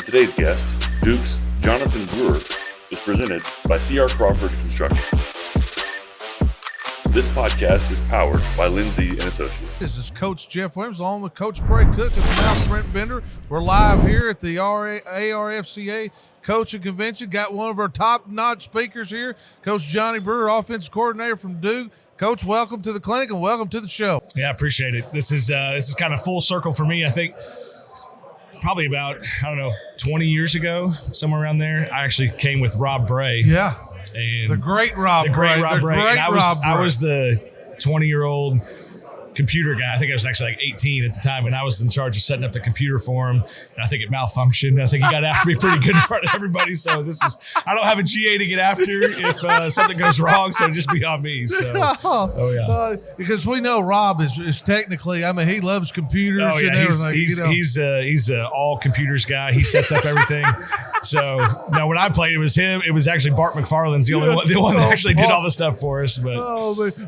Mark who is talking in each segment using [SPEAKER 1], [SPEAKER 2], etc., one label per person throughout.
[SPEAKER 1] Today's guest, Duke's Jonathan Brewer, is presented by C.R. Crawford Construction. This podcast is powered by Lindsey and Associates.
[SPEAKER 2] This is Coach Jeff Williams along with Coach Bray Cook and the Mouse Brent Bender. We're live here at the ARFCA Coaching Convention. Got one of our top-notch speakers here, Coach Johnny Brewer, offensive coordinator from Duke. Coach, welcome to the clinic and welcome to the show.
[SPEAKER 3] Yeah, I appreciate it. This is kind of full circle for me. I think probably about, 20 years ago, somewhere around there, I actually came with Rob Bray.
[SPEAKER 2] Yeah.
[SPEAKER 3] And
[SPEAKER 2] the great Rob Bray.
[SPEAKER 3] I was the 20-year-old computer guy. I think I was actually like 18 at the time, and I was in charge of setting up the computer for him. And I think it malfunctioned. I think he got after me pretty good in front of everybody. So I don't have a GA to get after if something goes wrong. So just be on me. So,
[SPEAKER 2] because we know Rob is technically, he loves computers and everything.
[SPEAKER 3] He's a all computers guy. He sets up everything. So now when I played, it was him. It was actually Bart McFarland's the one that actually did all the stuff for us. But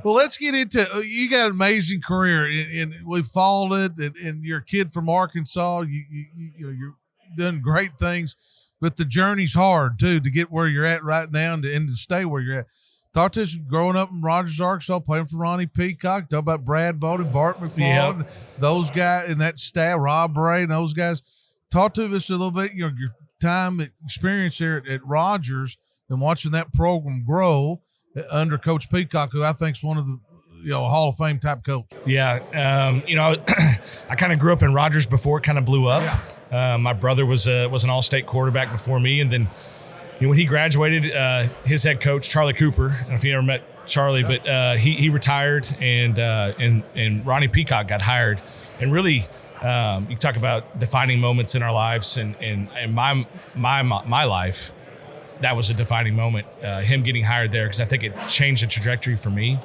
[SPEAKER 2] well, let's get into. You got an amazing career, and we followed it. And you're a kid from Arkansas. You're done great things, but the journey's hard too to get where you're at right now and to stay where you're at. Talk to us growing up in Rogers, Arkansas, playing for Ronnie Peacock. Talk about Brad Bowden, Bart McFarland, those guys and that staff, Rob Bray, and those guys. Talk to us a little bit. Your time experience there at Rogers and watching that program grow under Coach Peacock, who I think is one of the Hall of Fame type coach.
[SPEAKER 3] Yeah, I kind of grew up in Rogers before it kind of blew up. Yeah. My brother was an all-state quarterback before me, and then when he graduated, his head coach Charlie Cooper. I don't know if you ever met Charlie, but he retired, and Ronnie Peacock got hired, and really. You talk about defining moments in our lives, and my life, that was a defining moment. Him getting hired there, because I think it changed the trajectory for me,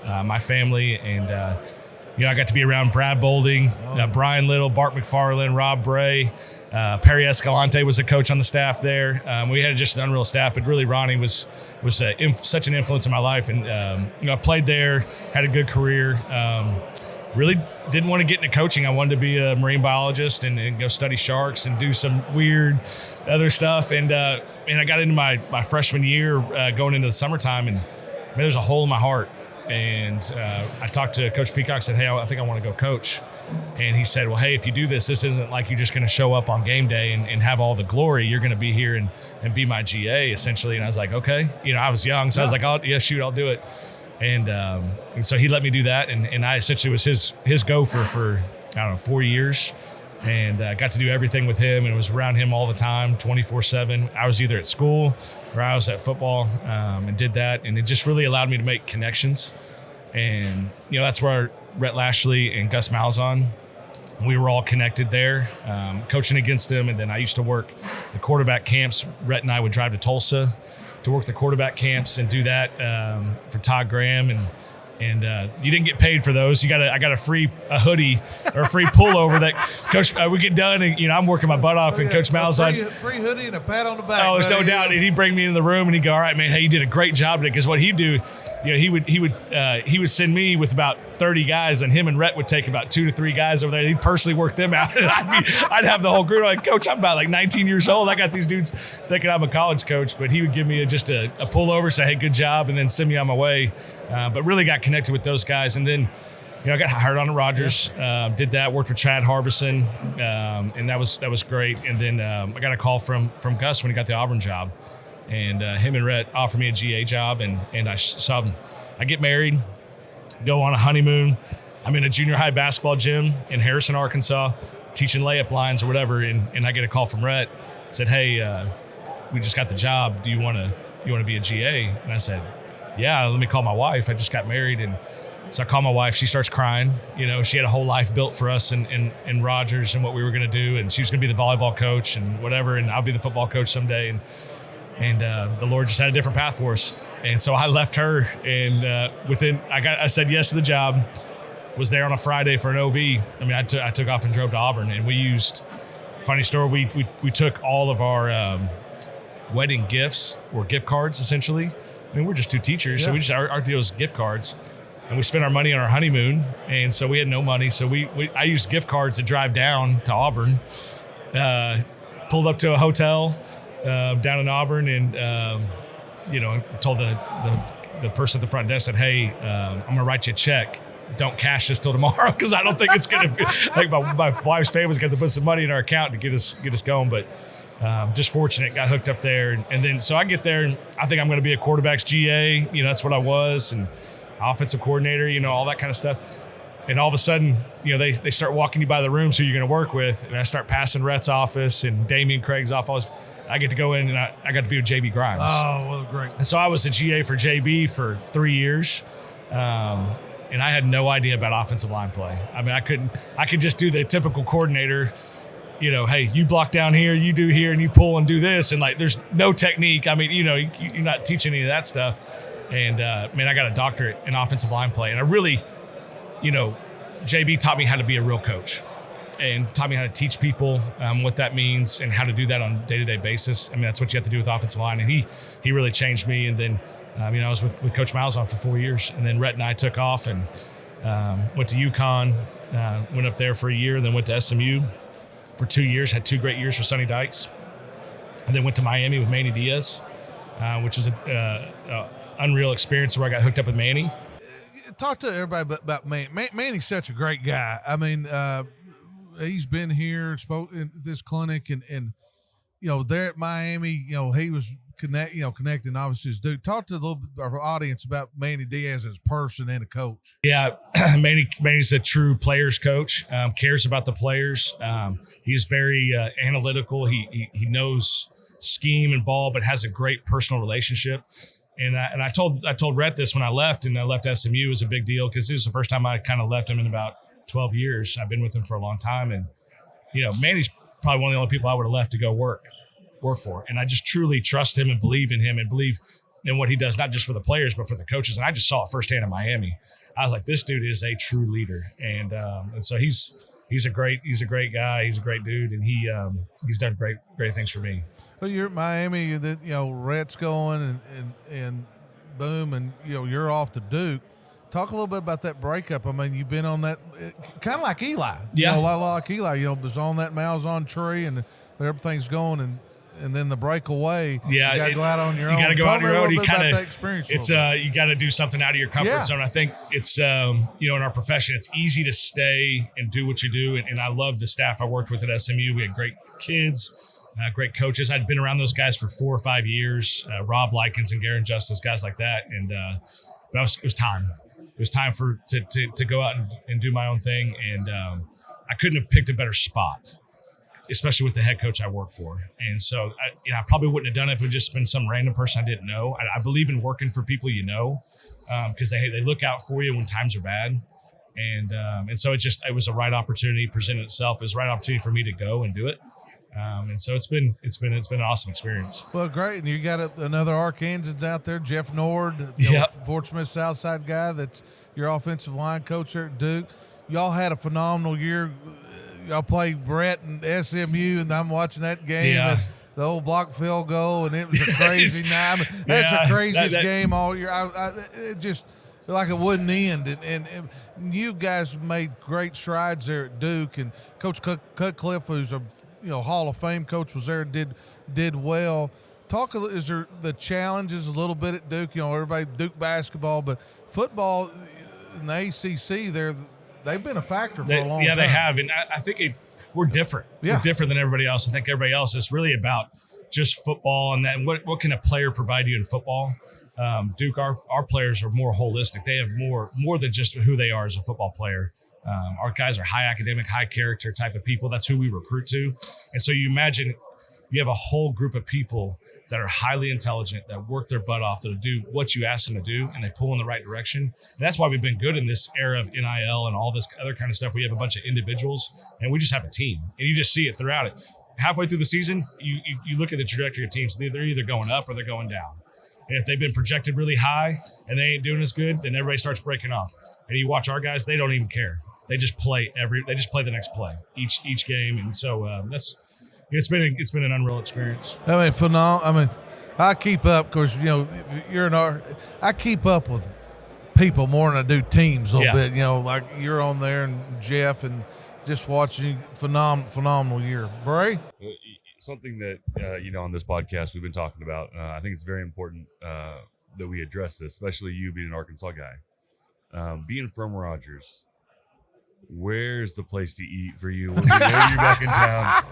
[SPEAKER 3] my family, and I got to be around Brad Bowden, Brian Little, Bart McFarland, Rob Bray, Perry Escalante was a coach on the staff there. We had just an unreal staff, but really Ronnie was such an influence in my life, and I played there, had a good career. Really didn't want to get into coaching. I wanted to be a marine biologist and go study sharks and do some weird other stuff. And I got into my freshman year going into the summertime, and there's a hole in my heart. And I talked to Coach Peacock, said, hey, I think I want to go coach. And he said, well, hey, if you do this isn't like you're just going to show up on game day and have all the glory. You're going to be here and be my GA, essentially. And I was like, okay. I was young, so I was like, I'll do it. And so he let me do that, and I essentially was his gopher for 4 years, and got to do everything with him, and was around him all the time, 24/7. I was either at school or I was at football, and did that, and it just really allowed me to make connections. And that's where Rhett Lashley and Gus Malzahn, we were all connected there, coaching against him. And then I used to work the quarterback camps. Rhett and I would drive to Tulsa to work the quarterback camps and do that for Todd Graham, and you didn't get paid for those. I got a free hoodie or a free pullover that Coach. We get done, and I'm working my butt off, and Coach Malzahn,
[SPEAKER 2] free hoodie and a pat on the back.
[SPEAKER 3] Oh, there's no doubt. And he'd bring me into the room and he'd go, "All right, man, hey, you did a great job today." Because what he'd do, he would send me with about 30 guys, and him and Rhett would take about 2 to 3 guys over there. He'd personally work them out, and I'd have the whole group. I'm like, Coach, I'm about like 19 years old. I got these dudes thinking I'm a college coach, but he would give me just a pullover, say, "Hey, good job," and then send me on my way. But really got connected with those guys, and then I got hired on to Rogers. Did that, worked with Chad Harbison, and that was great. And then I got a call from Gus when he got the Auburn job, and him and Rhett offered me a GA job, and I get married, go on a honeymoon. I'm in a junior high basketball gym in Harrison, Arkansas, teaching layup lines or whatever, and I get a call from Rhett, said, "Hey, we just got the job. Do you want to be a GA?" And I said, "Yeah, let me call my wife. I just got married." And so I call my wife. She starts crying. She had a whole life built for us in Rogers and what we were going to do. And she was going to be the volleyball coach and whatever, and I'll be the football coach someday. And the Lord just had a different path for us. And so I left her, and I said yes to the job, was there on a Friday for an OV. I took off and drove to Auburn, and we used, funny story, we took all of our wedding gifts, or gift cards, essentially. We're just 2 teachers, so our deal was gift cards, and we spent our money on our honeymoon, and so we had no money. So I used gift cards to drive down to Auburn, pulled up to a hotel down in Auburn, and told the person at the front desk, said, "Hey, I'm gonna write you a check. Don't cash this till tomorrow, because I don't think it's gonna be." I think my wife's family's got to put some money in our account to get us going, but. Just fortunate, got hooked up there. And then, so I get there, and I think I'm going to be a quarterback's GA. That's what I was, and offensive coordinator, all that kind of stuff. And all of a sudden, they start walking you by the rooms who you're going to work with. And I start passing Rhett's office and Damian Craig's office. I get to go in, and I got to be with JB Grimes.
[SPEAKER 2] Oh, well, great.
[SPEAKER 3] And so I was a GA for JB for 3 years. And I had no idea about offensive line play. I mean, I could just do the typical coordinator, hey, you block down here, you do here, and you pull and do this. And, there's no technique. I mean, you're not teaching any of that stuff. And, I got a doctorate in offensive line play. And I really, JB taught me how to be a real coach and taught me how to teach people what that means and how to do that on a day-to-day basis. I mean, that's what you have to do with offensive line. And he really changed me. And then, I was with Coach Malzahn for 4 years. And then Rhett and I took off and went to UConn, went up there for a year, then went to SMU for 2 years, had 2 great years for Sonny Dykes, and then went to Miami with Manny Diaz, which was an unreal experience where I got hooked up with Manny.
[SPEAKER 2] Talk to everybody about Manny. Manny's such a great guy. I mean, he's been here, spoke in this clinic, and there at Miami, he was connecting obviously his dude. Talk to a little bit of our audience about Manny Diaz as a person and a coach.
[SPEAKER 3] Yeah, Manny's a true players coach, cares about the players. He's very analytical. He knows scheme and ball, but has a great personal relationship. And I told Rhett this when I left, and I left SMU. It was a big deal because it was the first time I kind of left him in about 12 years. I've been with him for a long time, and Manny's probably one of the only people I would have left to go work for. And I just truly trust him and believe in him and believe in what he does, not just for the players, but for the coaches. And I just saw it firsthand in Miami. I was like, this dude is a true leader. And so he's a great guy. He's a great dude. And he's done great things for me.
[SPEAKER 2] Well, you're at Miami, Rhett's going and boom, and you're off to Duke. Talk a little bit about that breakup. I mean, you've been on that kind of like Eli.
[SPEAKER 3] Yeah.
[SPEAKER 2] A lot like Eli, was on that Malzahn tree and everything's going and then the breakaway.
[SPEAKER 3] Yeah.
[SPEAKER 2] You got to go out on your own.
[SPEAKER 3] You got to go out on your own. You kind of,
[SPEAKER 2] experience.
[SPEAKER 3] It's you got to do something out of your comfort zone. I think it's, in our profession, it's easy to stay and do what you do. And I love the staff I worked with at SMU. We had great kids. Great coaches. I'd been around those guys for 4 or 5 years, Rob Likens and Garen Justice, guys like that. And but it was time. It was time to go out and do my own thing. And I couldn't have picked a better spot, especially with the head coach I work for. And so I probably wouldn't have done it if it had just been some random person I didn't know. I believe in working for people because they look out for you when times are bad. And so it was a right opportunity presented itself. It was the right opportunity for me to go and do it. And so it's been an awesome experience.
[SPEAKER 2] Well, great. And you got another Arkansans out there, Jeff Nord, Fort Smith Southside guy. That's your offensive line coach there at Duke. Y'all had a phenomenal year. Y'all played Brett and SMU, and I'm watching that game.
[SPEAKER 3] Yeah.
[SPEAKER 2] And the old block field goal, and it was a crazy night. I mean, that's the craziest game all year. It just like it wouldn't end. And you guys made great strides there at Duke, and Coach Cutcliffe, who's a Hall of Fame coach, was there and did well. Is there the challenges a little bit at Duke? Everybody Duke basketball, but football in the ACC, they've been a factor for a long time.
[SPEAKER 3] Yeah, they have, and I think we're different.
[SPEAKER 2] Yeah.
[SPEAKER 3] We're different than everybody else. I think everybody else is really about just football, and then what can a player provide you in football? Duke, our players are more holistic. They have more than just who they are as a football player. Our guys are high academic, high character type of people. That's who we recruit to. And so you imagine you have a whole group of people that are highly intelligent, that work their butt off, that'll do what you ask them to do, and they pull in the right direction. And that's why we've been good in this era of NIL and all this other kind of stuff. We have a bunch of individuals, and we just have a team. And you just see it throughout it. Halfway through the season, you look at the trajectory of teams. They're either going up or they're going down. And if they've been projected really high and they ain't doing as good, then everybody starts breaking off. And you watch our guys, they don't even care. They just play the next play each game, and so it's been an unreal experience.
[SPEAKER 2] I mean, phenomenal. I mean, I keep up, of course. I keep up with people more than I do teams a little bit. Like you're on there and Jeff, and just watching phenomenal year. Bray,
[SPEAKER 1] something that, on this podcast we've been talking about, I think it's very important that we address this, especially you being an Arkansas guy. Being from Rogers, where's the place to eat for you? When you're back in town,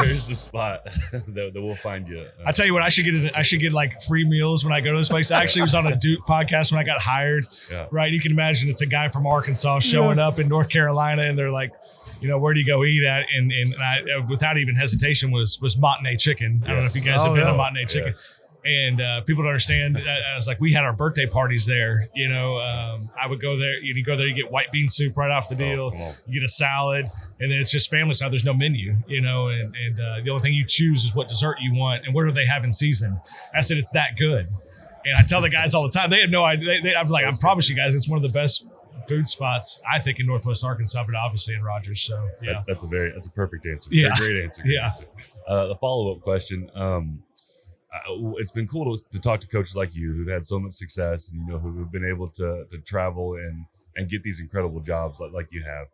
[SPEAKER 1] where's the spot that we'll find you?
[SPEAKER 3] I tell you what, I should get like free meals when I go to this place. I actually was on a Duke podcast when I got hired.
[SPEAKER 1] Yeah.
[SPEAKER 3] Right, you can imagine it's a guy from Arkansas showing up in North Carolina, and they're like, where do you go eat at? And I, without even hesitation, was Monte Ne Chicken. I don't know if you guys have been on Monte Ne Chicken.
[SPEAKER 1] Yes.
[SPEAKER 3] And people don't understand. I was like, we had our birthday parties there. I would go there. You go there, you get white bean soup right off the deal. You get a salad, and then it's just family style. There's no menu, and the only thing you choose is what dessert you want and what do they have in season. I said it's that good, and I tell the guys all the time. They have no idea. I'm like, I promise you guys, it's one of the best food spots I think in Northwest Arkansas, but obviously in Rogers. So yeah,
[SPEAKER 1] that's a perfect answer.
[SPEAKER 3] Yeah,
[SPEAKER 1] great answer. Answer. The follow-up question. It's been cool to talk to coaches like you who've had so much success and who've been able to travel and get these incredible jobs like you have.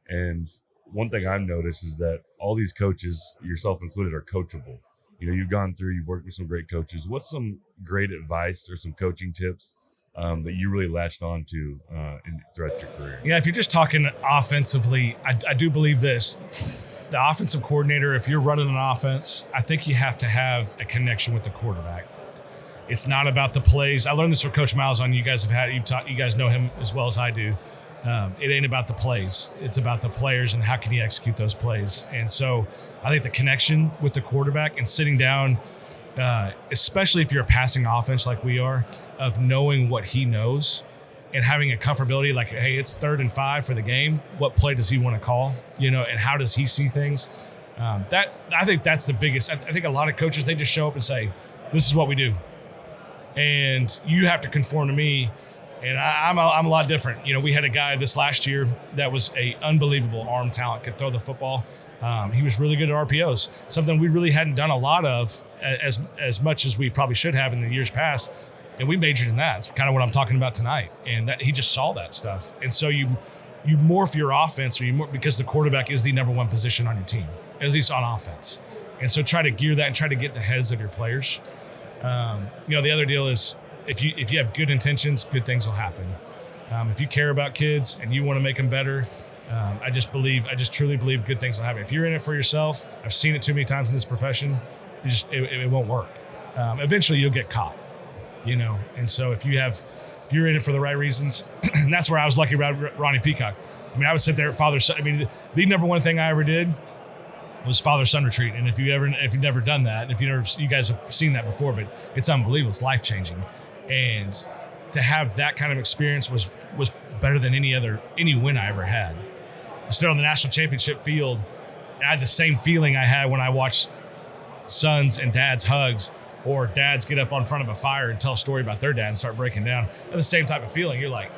[SPEAKER 1] And one thing I've noticed is that all these coaches, yourself included, are coachable. You've gone through, you've worked with some great coaches. What's some great advice or some coaching tips that you really latched on to throughout your career?
[SPEAKER 3] Yeah, if you're just talking offensively, I do believe this. The offensive coordinator, if you're running an offense, I think you have to have a connection with the quarterback. It's not about the plays. I learned this from Coach Malzahn. You guys you guys know him as well as I do. It ain't about the plays. It's about the players and how can you execute those plays. And so I think the connection with the quarterback and sitting down, especially if you're a passing offense like we are, of knowing what he knows and having a comfortability like, hey, it's 3rd and 5 for the game. What play does he want to call? And how does he see things? I think that's the biggest. I think a lot of coaches, they just show up and say, this is what we do. And you have to conform to me. And I'm a lot different. We had a guy this last year that was a unbelievable arm talent, could throw the football. He was really good at RPOs, something we really hadn't done a lot of as much as we probably should have in the years past. And we majored in that. It's kind of what I'm talking about tonight. And that he just saw that stuff. And so you morph your offense, because the quarterback is the number one position on your team, at least on offense. And so try to gear that and try to get the heads of your players. The other deal is if you have good intentions, good things will happen. If you care about kids and you want to make them better, I just truly believe good things will happen. If you're in it for yourself, I've seen it too many times in this profession, it won't work. Eventually you'll get caught. And so if you're in it for the right reasons, and that's where I was lucky about Ronnie Peacock. I would sit there at father-son. The number one thing I ever did was father-son retreat. And if you've never done that, you guys have seen that before, but it's unbelievable. It's life-changing. And to have that kind of experience was better than any win I ever had. I stood on the national championship field, and I had the same feeling I had when I watched sons and dads hugs, or dads get up on front of a fire and tell a story about their dad and start breaking down. The same type of feeling. You're like,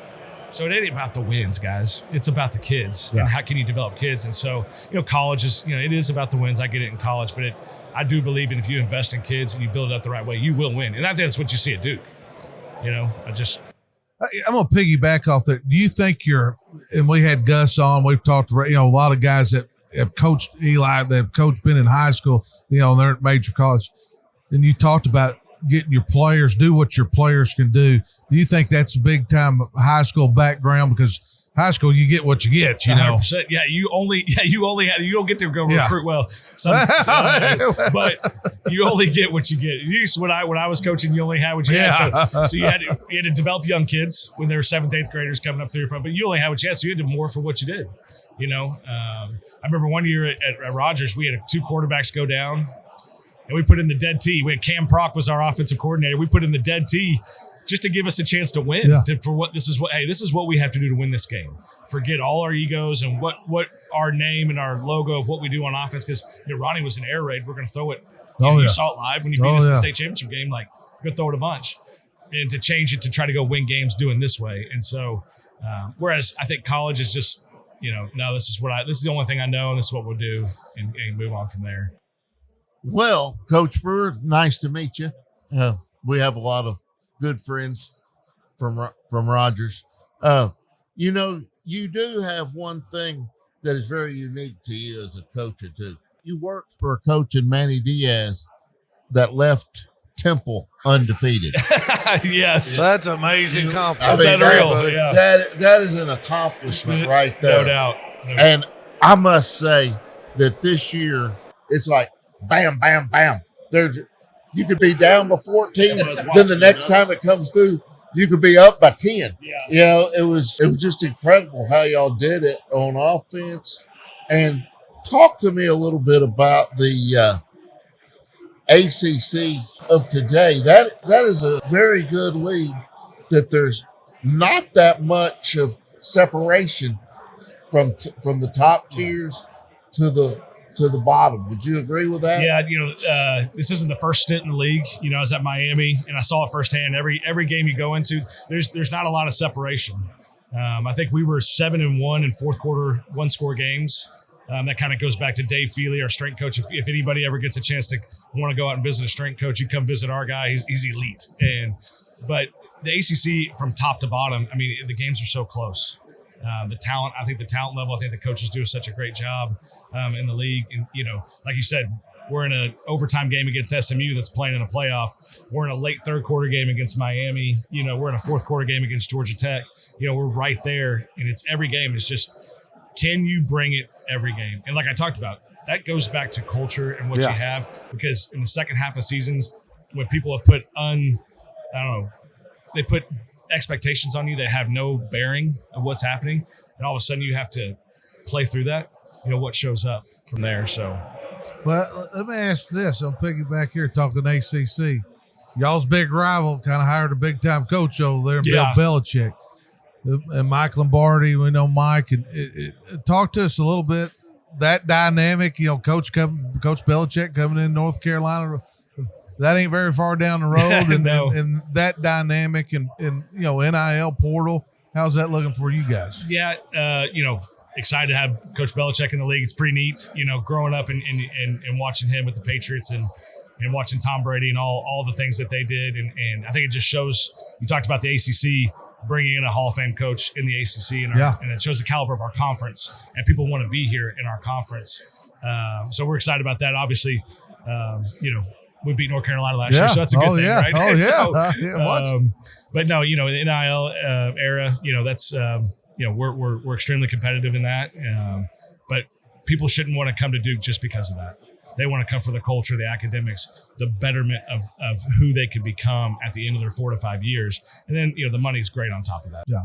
[SPEAKER 3] so it ain't about the wins, guys. It's about the kids and how can you develop kids. And so, college is, it is about the wins. I get it in college, but I do believe in if you invest in kids and you build it up the right way, you will win. And I think that's what you see at Duke. I'm going
[SPEAKER 2] to piggyback off that. Do you think and we had Gus on, we've talked about, a lot of guys that have coached Eli, they've been in high school, they're at major college. And you talked about getting your players, do what your players can do. Do you think that's a big time high school background? Because high school, you get what you get,
[SPEAKER 3] 100%. Yeah, you don't get to go recruit well. But you only get what you get. When I was coaching, you only had what you had. So you had to develop young kids when they were 7th, 8th graders coming up through your program. But you only had what you had, so you had to more for what you did. I remember one year at Rogers, we had 2 quarterbacks go down. And we put in the dead tee. We had Cam Prock was our offensive coordinator. We put in the dead tee just to give us a chance to win. Yeah. This is what we have to do to win this game. Forget all our egos and what our name and our logo of what we do on offense. Because Ronnie was an air raid. We're going to throw it. You saw it live when you beat us in the state championship game. Like, we're going to throw it a bunch. And to change it to try to go win games doing this way. And so, whereas I think college is just, no, this is the only thing I know, and this is what we'll do, and move on from there.
[SPEAKER 4] Well, Coach Brewer, nice to meet you. We have a lot of good friends from Rogers. You do have one thing that is very unique to you as a coach at Duke. You worked for a coach in Manny Diaz that left Temple undefeated.
[SPEAKER 3] Yes.
[SPEAKER 2] That's amazing compliment.
[SPEAKER 3] That's unreal. Yeah.
[SPEAKER 4] That is an accomplishment right there.
[SPEAKER 3] No doubt.
[SPEAKER 4] And I must say that this year it's like bam, bam, bam. You could be down by 14, then the next time it comes through, you could be up by 10.
[SPEAKER 3] Yeah.
[SPEAKER 4] It was just incredible how y'all did it on offense. And talk to me a little bit about the ACC of today. That is a very good league that there's not that much of separation from the top tiers to the bottom. Would you agree with that?
[SPEAKER 3] Yeah, this isn't the first stint in the league. I was at Miami and I saw it firsthand. Every game you go into, there's not a lot of separation. I think we were 7-1 in fourth quarter one-score games. That kind of goes back to Dave Feely, our strength coach. If anybody ever gets a chance to want to go out and visit a strength coach, you come visit our guy. He's elite. But the ACC from top to bottom, I mean, the games are so close. The talent, I think the talent level, I think the coaches do such a great job in the league. And, like you said, we're in an overtime game against SMU that's playing in a playoff. We're in a late third quarter game against Miami. We're in a fourth quarter game against Georgia Tech. We're right there. And it's every game. It's just, can you bring it every game? And like I talked about, that goes back to culture and what you have. Because in the second half of seasons, when people have put they put expectations on you that have no bearing of what's happening, and all of a sudden you have to play through that. What shows up from there. So,
[SPEAKER 2] well, let me ask this. I'll piggyback here talking ACC. Y'all's big rival kind of hired a big time coach over there, Bill Belichick, and Mike Lombardi. We know Mike. And talk to us a little bit that dynamic. Coach Belichick coming in North Carolina. That ain't very far down the road, and,
[SPEAKER 3] No.
[SPEAKER 2] and that dynamic and NIL portal. How's that looking for you guys?
[SPEAKER 3] Yeah, excited to have Coach Belichick in the league. It's pretty neat, growing up and watching him with the Patriots and watching Tom Brady and all the things that they did. And I think it just shows, you talked about the ACC bringing in a Hall of Fame coach in the ACC, and it shows the caliber of our conference, and people want to be here in our conference. So we're excited about that. Obviously, we beat North Carolina last year, so that's a good thing, right?
[SPEAKER 2] Oh, yeah.
[SPEAKER 3] But no, the NIL era, that's we're extremely competitive in that. But people shouldn't want to come to Duke just because of that. They want to come for the culture, the academics, the betterment of who they could become at the end of their 4 to 5 years, and then the money's great on top of that.
[SPEAKER 2] Yeah.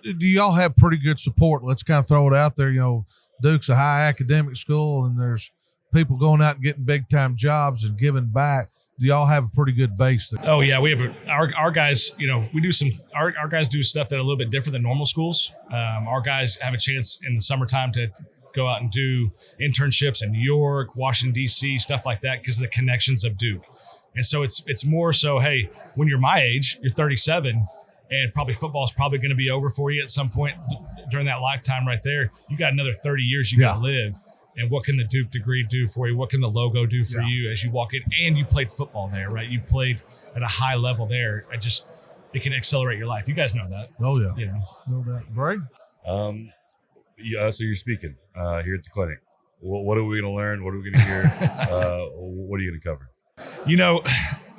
[SPEAKER 2] Do y'all have pretty good support? Let's kind of throw it out there. Duke's a high academic school, and there's people going out and getting big time jobs and giving back. Do y'all have a pretty good base there?
[SPEAKER 3] Oh yeah, we have our guys. We do our guys do stuff that are a little bit different than normal schools. Our guys have a chance in the summertime to go out and do internships in New York, Washington D.C., stuff like that, because of the connections of Duke. And so it's more so, hey, when you're my age, you're 37, and probably football is probably going to be over for you at some point during that lifetime right there. You got another 30 years you got to live. And what can the Duke degree do for you? What can the logo do for you as you walk in? And you played football there, right? You played at a high level there. It can accelerate your life. You guys know that.
[SPEAKER 2] Oh, yeah. No doubt. Greg?
[SPEAKER 1] So you're speaking here at the clinic. What are we going to learn? What are we going to hear? What are you going to cover?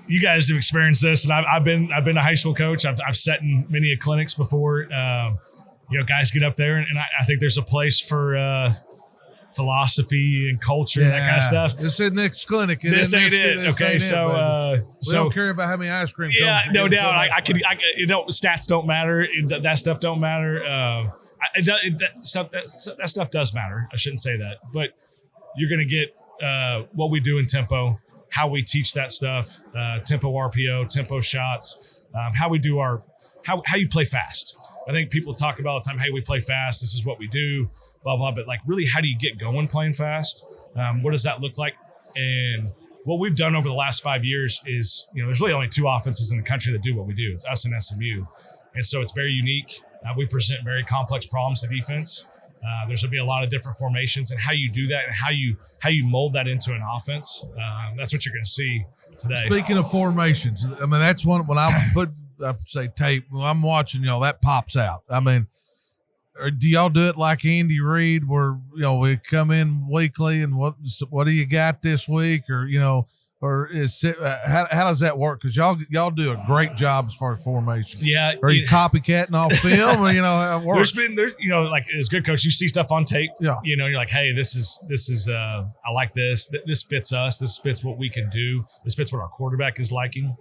[SPEAKER 3] You guys have experienced this, and I've been a high school coach. I've sat in many clinics before. Guys get up there, and I think there's a place for philosophy and culture and that kind of stuff.
[SPEAKER 2] This is next clinic.
[SPEAKER 3] This ain't it. Okay,
[SPEAKER 2] we don't care about how many ice cream.
[SPEAKER 3] Yeah, no doubt. I stats don't matter. That stuff don't matter. That stuff does matter. I shouldn't say that, but you're going to get what we do in tempo, how we teach that stuff, tempo RPO, tempo shots, how we do how you play fast. I think people talk about all the time, hey, we play fast. This is what we do. Blah, blah, but really, how do you get going playing fast? What does that look like? And what we've done over the last 5 years is, there's really only 2 offenses in the country that do what we do. It's us and SMU. And so it's very unique. We present very complex problems to defense. There's going to be a lot of different formations, and how you do that and how you mold that into an offense. That's what you're going to see today.
[SPEAKER 2] Speaking of formations, I mean, that's one when I say tape, when I'm watching y'all, that pops out. I mean, or do y'all do it like Andy Reid, where we come in weekly and what do you got this week, or or is it, how does that work? Because y'all do a great job as far as formation.
[SPEAKER 3] Yeah.
[SPEAKER 2] Are you copycatting off film, or how it works?
[SPEAKER 3] There's like as good coach, you see stuff on tape.
[SPEAKER 2] Yeah.
[SPEAKER 3] You're like, hey, this is I like this. This fits us. This fits what we can do. This fits what our quarterback is liking.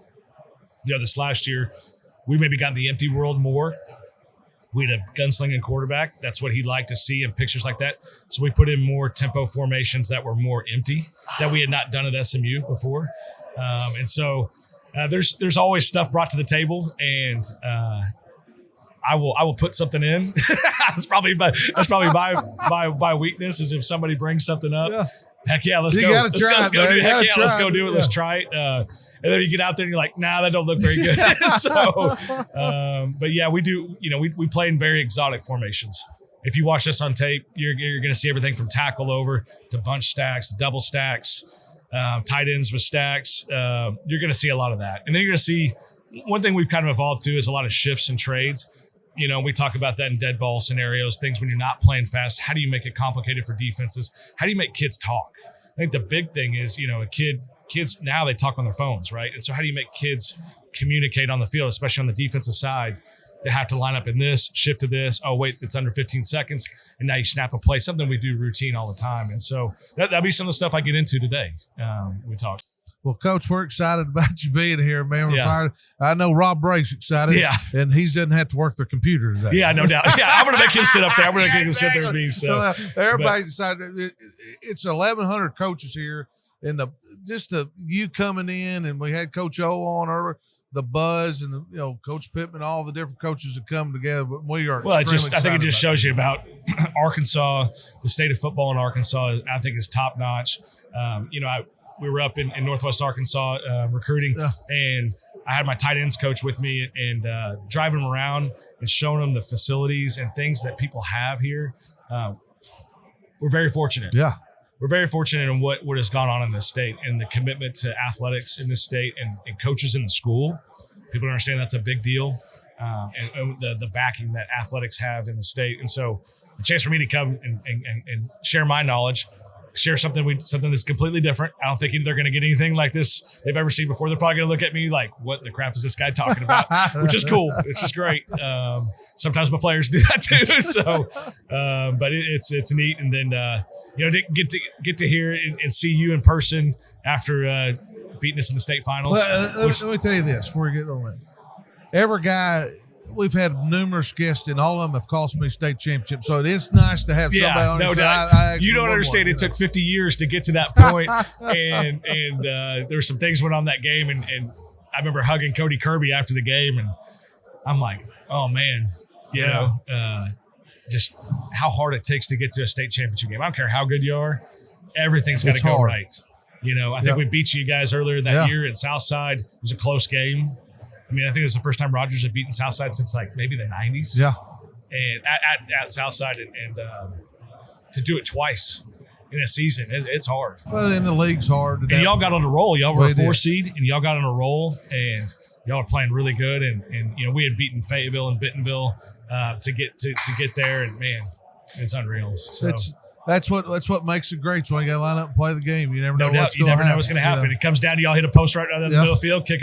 [SPEAKER 3] This last year, we maybe got in the empty world more. We had a gunslinging quarterback. That's what he'd like to see in pictures like that. So we put in more tempo formations that were more empty that we had not done at SMU before. And so there's always stuff brought to the table, and I will put something in. that's probably my weakness is if somebody brings something up. Yeah. Heck yeah, let's go. Let's go do it. Heck yeah, let's go do it. Let's try it. And then you get out there and you're like, nah, that don't look very good. So, but yeah, we do. We play in very exotic formations. If you watch this on tape, you're going to see everything from tackle over to bunch stacks, double stacks, tight ends with stacks. You're going to see a lot of that, and then you're going to see one thing we've kind of evolved to is a lot of shifts and trades. We talk about that in dead ball scenarios, things when you're not playing fast. How do you make it complicated for defenses? How do you make kids talk? I think the big thing is, kids now they talk on their phones, right? And so how do you make kids communicate on the field, especially on the defensive side? They have to line up in this, shift to this. Oh, wait, it's under 15 seconds. And now you snap a play, something we do routine all the time. And so that'll be some of the stuff I get into today. We talk.
[SPEAKER 2] Well, Coach, we're excited about you being here, man. We're fired. I know Rob Brake's excited.
[SPEAKER 3] Yeah.
[SPEAKER 2] And he doesn't have to work the computer today.
[SPEAKER 3] Yeah, no doubt. Yeah, I'm going to make him sit up there. I'm going to make him sit there and be so.
[SPEAKER 2] Everybody's excited. It's 1,100 coaches here. And you coming in, and we had Coach O on earlier, the buzz and Coach Pittman, all the different coaches that come together. But we are
[SPEAKER 3] I think it just shows you about Arkansas, the state of football in Arkansas. I think is top notch. We were up in Northwest Arkansas recruiting, and I had my tight ends coach with me, and driving them around and showing them the facilities and things that people have here. We're very fortunate.
[SPEAKER 2] Yeah. We're
[SPEAKER 3] very fortunate in what has gone on in this state and the commitment to athletics in this state and coaches in the school. People don't understand that's a big deal, and the backing that athletics have in the state. And so a chance for me to come and share my knowledge, share something that's completely different. I don't think they're going to get anything like this they've ever seen before. They're probably going to look at me like, what the crap is this guy talking about? Which is cool. It's just great. Sometimes my players do that too. So, but it's neat. And then, get to hear and see you in person after beating us in the state finals.
[SPEAKER 2] Let me tell you this before we get on that. Every guy, we've had numerous guests, and all of them have cost me state championships. So it is nice to have somebody on.
[SPEAKER 3] No doubt. You don't understand. It took 50 years to get to that point, and there were some things went on that game, and I remember hugging Cody Kirby after the game, and I'm like, oh man, just how hard it takes to get to a state championship game. I don't care how good you are, everything's got to go right. I think we beat you guys earlier that year at Southside. It was a close game. I mean, I think it was the first time Rogers had beaten Southside since like maybe the 90s.
[SPEAKER 2] Yeah.
[SPEAKER 3] And at Southside, and to do it twice in a season, it's hard.
[SPEAKER 2] Well, in the league's hard.
[SPEAKER 3] And y'all got on a roll. Y'all were a 4 seed, and y'all got on a roll, and y'all are playing really good. And we had beaten Fayetteville and Bentonville to get there, and man, it's unreal. So
[SPEAKER 2] that's what makes it great. So when you got to line up and play the game, you never know what's going to happen.
[SPEAKER 3] You never know what's going to happen. It comes down to y'all hit a post right out of the middle of the field, kick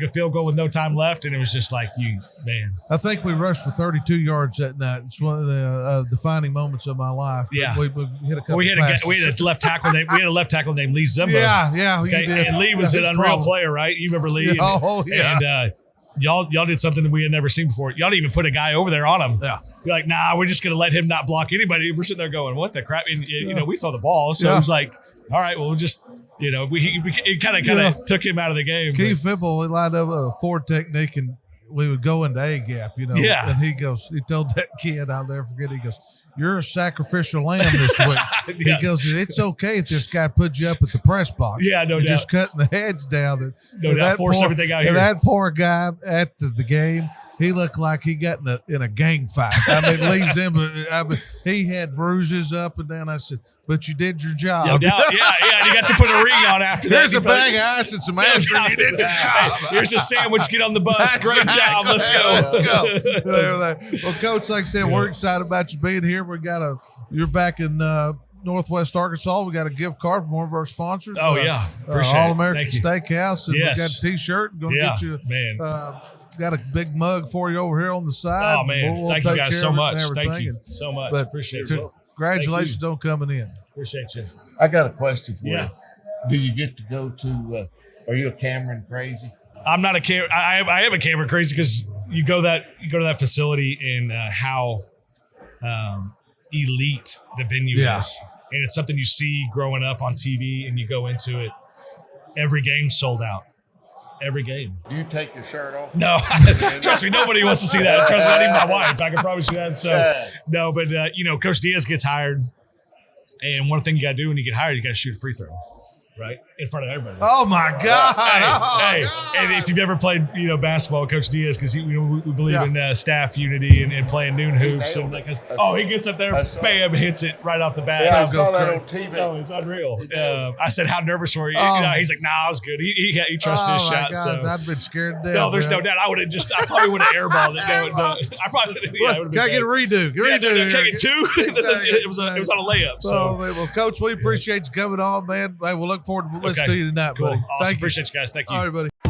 [SPEAKER 3] a field goal with no time left, and it was just like man.
[SPEAKER 2] I think we rushed for 32 yards that night. It's one of the defining moments of my life.
[SPEAKER 3] Yeah,
[SPEAKER 2] we hit a couple.
[SPEAKER 3] We had a left tackle named Lee Zimbo.
[SPEAKER 2] Yeah,
[SPEAKER 3] okay?
[SPEAKER 2] You did.
[SPEAKER 3] And Lee was an unreal player, right? You remember Lee? And y'all did something that we had never seen before. Y'all didn't even put a guy over there on him.
[SPEAKER 2] Yeah.
[SPEAKER 3] You're like, nah, we're just going to let him not block anybody. We're sitting there going, what the crap? And, we throw the ball. So it was like, all right, well, we'll just, we kind of took him out of the game.
[SPEAKER 2] Keith Fipple, we lined up a 4 technique, and we would go into A gap,
[SPEAKER 3] Yeah.
[SPEAKER 2] And he told that kid, I'll never forget, he goes, you're a sacrificial lamb this week. He goes, it's okay if this guy puts you up at the press box.
[SPEAKER 3] Yeah, no doubt.
[SPEAKER 2] Just cutting the heads down.
[SPEAKER 3] No doubt. Force everything out here.
[SPEAKER 2] That poor guy at the game, he looked like he got in a gang fight. I mean, Lee Zimba, he had bruises up and down. I said, but you did your job.
[SPEAKER 3] No doubt. Yeah. And you got to put a ring on after that.
[SPEAKER 2] Here's a bag of ice and some aspirin. You did your job.
[SPEAKER 3] Hey, here's a sandwich. Get on the bus. Great job. Let's go.
[SPEAKER 2] Well, Coach, like I said, we're excited about you being here. You're back in Northwest Arkansas. We got a gift card from one of our sponsors.
[SPEAKER 3] Oh, yeah. Appreciate it.
[SPEAKER 2] All American Steakhouse. And we got a T-shirt. Going to get you.
[SPEAKER 3] Man.
[SPEAKER 2] Got a big mug for you over here on the side.
[SPEAKER 3] Oh, man.
[SPEAKER 2] We'll
[SPEAKER 3] thank you guys so much.
[SPEAKER 2] Thank
[SPEAKER 3] you so much.
[SPEAKER 2] But
[SPEAKER 3] appreciate it.
[SPEAKER 2] Congratulations on coming in.
[SPEAKER 3] Appreciate you.
[SPEAKER 4] I got a question for
[SPEAKER 3] Yeah.
[SPEAKER 4] you. Do you get to go to? Are you a Cameron crazy?
[SPEAKER 3] I'm not a Cameron. I am a Cameron crazy because you go to that facility and how elite the venue is, and it's something you see growing up on TV, and you go into it. Every game sold out. Every game.
[SPEAKER 4] Do you take your shirt off?
[SPEAKER 3] No, trust me, nobody wants to see that. Trust me, not even my wife. I can promise you that. So no, but Coach Diaz gets hired, and one thing you got to do when you get hired, you got to shoot a free throw, right in front of everybody.
[SPEAKER 2] Oh my God!
[SPEAKER 3] Hey, and if you've ever played, basketball, Coach Diaz, because we believe in staff unity and playing noon hoops. And he gets up there, bam, hits it right off the bat.
[SPEAKER 4] Yeah, I saw that on TV.
[SPEAKER 3] Oh, it's unreal. I said, "How nervous were you?" He's like, "Nah, I was good." He trusted his shot.
[SPEAKER 2] God,
[SPEAKER 3] So
[SPEAKER 2] I've been scared to death.
[SPEAKER 3] no, there's no doubt. I probably would have airballed it. No, I probably
[SPEAKER 2] Can I get a redo?
[SPEAKER 3] Can I get two? It was on a layup. So,
[SPEAKER 2] well, Coach, we appreciate you coming on, man. Hey, we'll look forward to listening to you tonight,
[SPEAKER 3] cool.
[SPEAKER 2] buddy.
[SPEAKER 3] Awesome.
[SPEAKER 2] Thank you.
[SPEAKER 3] Appreciate you guys. Thank you.
[SPEAKER 2] All right, buddy.